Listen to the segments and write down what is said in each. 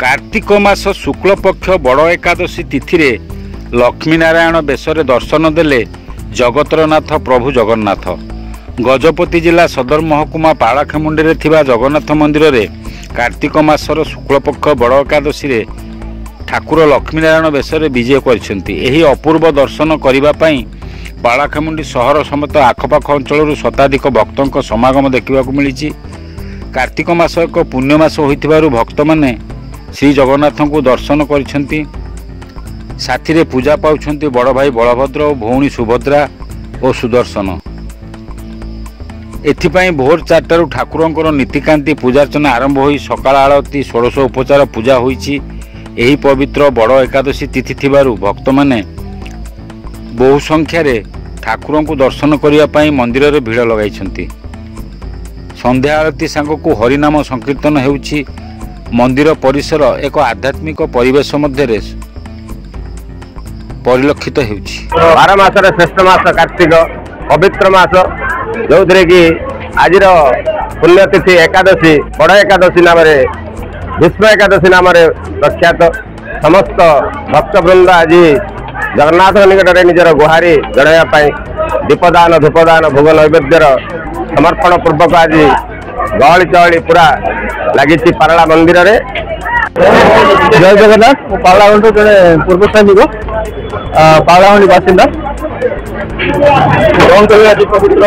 कार्तिक मास शुक्ल पक्ष बड़ एकादशी तिथि रे लक्ष्मी नारायण बेशरे दर्शन देले जगतरनाथ प्रभु जगन्नाथ। गजपति जिला सदर महकुमा पालाखेमुंडी रे थिबा जगन्नाथ मंदिर रे कार्तिक मासर शुक्ल पक्ष बड़ एकादशी रे ठाकुर लक्ष्मी नारायण बेशरे विजय करछंती। एही अपूर्व दर्शन करिबा पई पालाखेमुंडी सहर समेत आखपाख अंचल शताधिक भक्तों समागम देखा मिली। कार्तिक मास एक पुण्य मास होइथिबारु भक्त माने श्री जगन्नाथ को दर्शन करिसेंती। साथी रे पूजा पाउछंती बड़ भाई बलभद्र और भौणी सुभद्रा और सुदर्शन। एथिपाई भोर 4टारू ठाकुरंकर नीतिकांति पूजार्चना आरंभ होई सकाळ आळती 16 उपचार पूजा होईछि। एही पवित्र बड़ एकादशी तिथि थिबारु भक्त माने बहु संख्यार ठाकुर को दर्शन करने मंदिर में भिड़ लगाई। संध्या आरती सांगक हरिनाम संकीर्तन होउछि। मंदिर परिसर एक आध्यात्मिक परिवेश मध्य परिलक्षित होउछि। 12 मासर श्रेष्ठ मास कार्तिक पवित्र मास जो कि आज पुण्यतिथि एकादशी बड़ एकादशी नाम भीष्म एकादशी नाम प्रख्यात। समस्त भक्तवृंद आज जगन्नाथ निकट में निजर गुहारी जड़ाई दीपदान धूपदान भोग नैवेद्यर समर्पण पूर्वक आज गहली चहली पूरा लगी पारला मंदिर रे। जय जगन्नाथ। पारलाखंड जड़े पूर्व सैनिक पारलाखंडी बासिंदा कौन कह आज पवित्र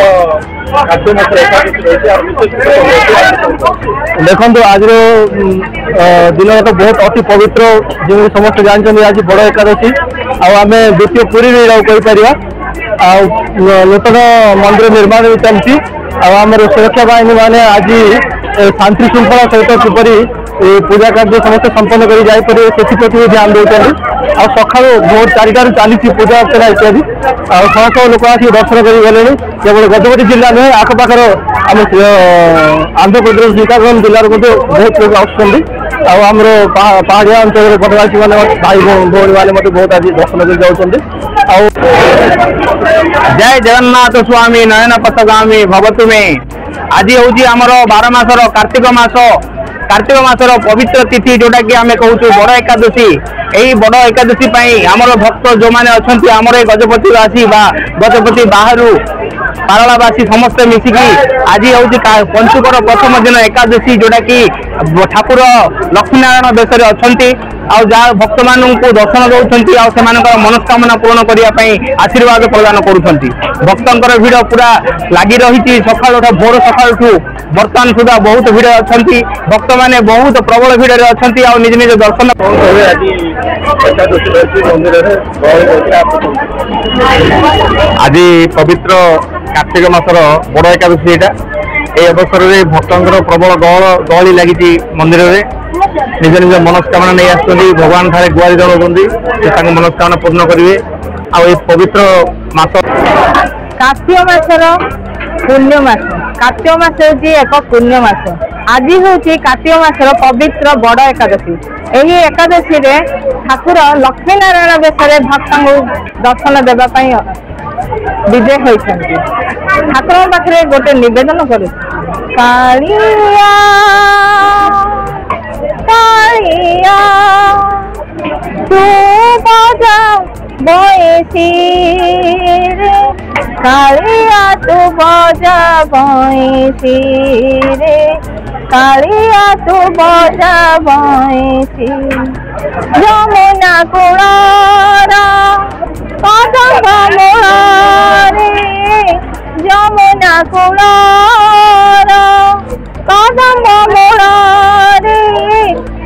देखो आज दिन तो बहुत अति पवित्र जो समस्त जानते आज बड़ एकादशी आम द्वितीय पुरी कहीपर नूतन मंदिर निर्माण भी चलती। आम सुरक्षा बाहिनी मैंने आज शांति श्रृंखला सहित किपरि पूजा कार्य समस्त संपन्न कर जापर से भी ध्यान देते। सका भोर 4टारू चली पूजा अर्चना इत्यादि शह शह लोक आस दर्शन कर गले। केवल गजपति जिला नुहे आखपाखर आम आंध्र प्रदेश श्रीकाकुलम जिलार बहुत लोग आमर पहाड़िया अंचल पटवासी मैंने भाई भौणी मैंने बहुत आज दर्शन कर जाऊँच। जय जगन्नाथ स्वामी नयन पथगामी भवतु में। आज हूँ आमर 12 मासर कार्तिक मासर पवित्र तिथि जोटा कि आम कहूँ बड़ एकादशी। यही बड़ एकादशी आमर भक्त जो मैंने अच्छा आमर गजपतिवासी गजपति बाहर पारलावासी समस्ते मिसिकी आज हूँ पंचुकर प्रथम दिन एकादशी जोटा कि ठाकुर लक्ष्मी नारायण बेश अच्छा जहाँ भक्त मान दर्शन दौरान से मनस्कामना पूर्ण करने आशीर्वाद प्रदान करुँच। भक्तर भिड़ पूरा लगी रही सका भोर सका बर्तमान सुधा बहुत भिड़ अच्छा भक्त मैंने बहुत प्रबल भिड़ अच्छा निज निज दर्शन। आज पवित्र कार्तिक मासर बड़ एकादशी ये अवसर में भक्तर प्रबल गहली लगी मंदिर में निज निज मनस्कामना नहीं आसुँच भगवान ठारे गुहारी जनाऊँ मनस्कामना पूर्ण करेंगे। आ पवित्र मास कार्तिक मासर पुण्य मास। कार्तिक मास हूँ एक पुण्य मास। आज हूँ कार्तिक मासर पवित्र बड़ एकादशी। यही एकादशी रे ठाकुर लक्ष्मी नारायण बेश भक्त दर्शन देवाई विजय होती। ठाकुर पाखे गोटे निवेदन कर तू बजा बयसी रे कालिया तू बजा बयसी रे कालिया तू बजा बयसी। यमुना कुड़ारा कदम मुरारे यमुना कुड़ारा कदम मुरारे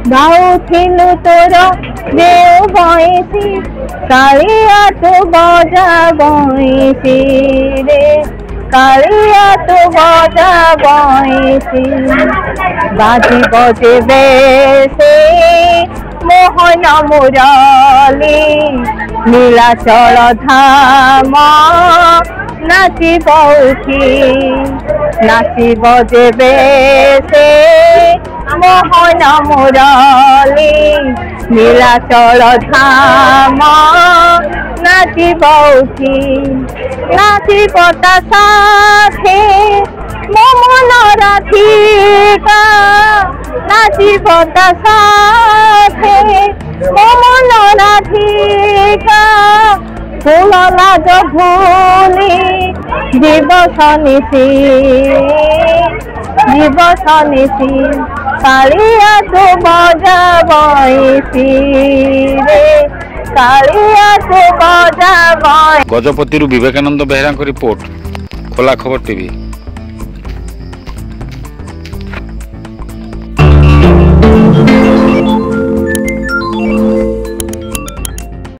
गाउथिलु तोर देव बयसी कालिया तू बजा बयसी रे कालिया तू बजा बयसी। बाजी बजे बेसे मोहन मुरली नीलाचल धाम नाची बजे बेसे मोहन मुरली नीलाचल धाम नाची पता साथे मोमन राधिका नाची पता মন রাধিকা ফুল লাজ ভুলি জীবসনিসি কালিয়া তু বজাবইছি রে কালিয়া তু বজাবই। गजपति विवेकानंद बेहरा रिपोर्ट खोला खबर टीवी।